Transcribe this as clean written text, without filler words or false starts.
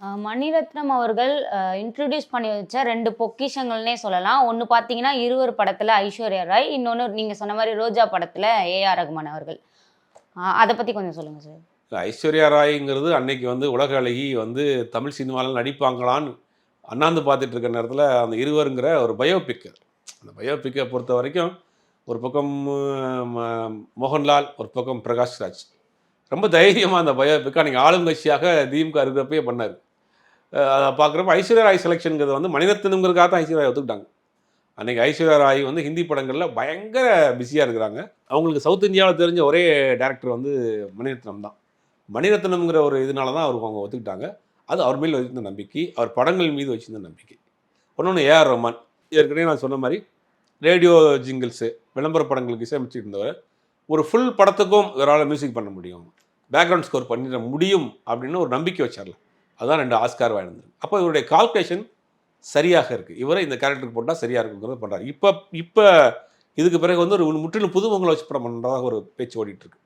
மணிரத்னம் அவர்கள் இன்ட்ரோடியூஸ் பண்ணி வச்ச 2 பொக்கிஷங்கள்னே சொல்லலாம். ஒண்ணு பார்த்தீங்கன்னா, இருவர் படத்துல ஐஸ்வர்யா ராய். இன்னொன்னு நீங்க சொன்ன மாரி ரோஜா படத்துல ஏ.ஆர். ரகுமான் அவர்கள். அத பத்தி கொஞ்சம் சொல்லுங்க சார். ஐஸ்வர்யா ராய்ங்கிறது அன்னைக்கு வந்து உலக அழகி வந்து தமிழ் சினிமாவில் நடிப்பாங்களான்னு அண்ணாந்து பார்த்துட்டு இருக்க நேரத்தில் அந்த இருவருங்கிற ஒரு பயோபிக். அந்த பயோபிக்கை பொறுத்த வரைக்கும் ஒரு பக்கம் மோகன்லால், ஒரு பக்கம் பிரகாஷ்ராஜ். ரொம்ப தைரியமாக அந்த பயோபிக்கை அன்றைக்கி ஆளுங்கட்சியாக திமுக இருக்கிறப்பயே பண்ணார். அதை பார்க்குறப்ப ஐஸ்வர்யா ராய் செலெக்ஷனுங்கிறது வந்து மணிரத்னம்ங்கிறதுக்காக தான் ஐஸ்வர்யா ராய் ஒத்துக்கிட்டாங்க. அன்றைக்கி ஐஸ்வர்யா ராய் வந்து ஹிந்தி படங்களில் பயங்கர பிஸியாக இருக்கிறாங்க. அவங்களுக்கு சவுத் இந்தியாவில் தெரிஞ்ச ஒரே டேரக்டர் வந்து மணிரத்னம் தான். மணிரத்னம்ங்கிற ஒரு இதனால தான் அவருக்கு அவங்க ஒத்துக்கிட்டாங்க. அது அவர் மேல் வச்சிருந்த நம்பிக்கை, அவர் படங்கள் மீது வச்சிருந்த நம்பிக்கை. இன்னொன்று ஏஆர் ரஹ்மான். ஏற்கனவே நான் சொன்ன மாதிரி ரேடியோ ஜிங்கிள்ஸு, விளம்பர படங்களுக்கு இசையமைச்சிட்டு இருந்தவர். ஒரு ஃபுல் படத்துக்கும் இவரால் மியூசிக் பண்ண முடியும், பேக்ரவுண்ட் ஸ்கோர் பண்ணிட முடியும் அப்படின்னு ஒரு நம்பிக்கை வச்சார்ல. அதுதான் 2 ஆஸ்கார் வாங்கினது. அப்போ இவருடைய கால்குலேஷன் சரியாக இருக்குது. இவரை இந்த கேரக்டருக்கு போட்டால் சரியாக இருக்குங்கிறத பண்ணுறாரு. இப்போ இதுக்கு பிறகு வந்து ஒரு முற்றிலும் புதுமுகங்களை வச்சு படம் பண்ணுறதாக ஒரு பேச்சு ஓடிட்டுருக்கு.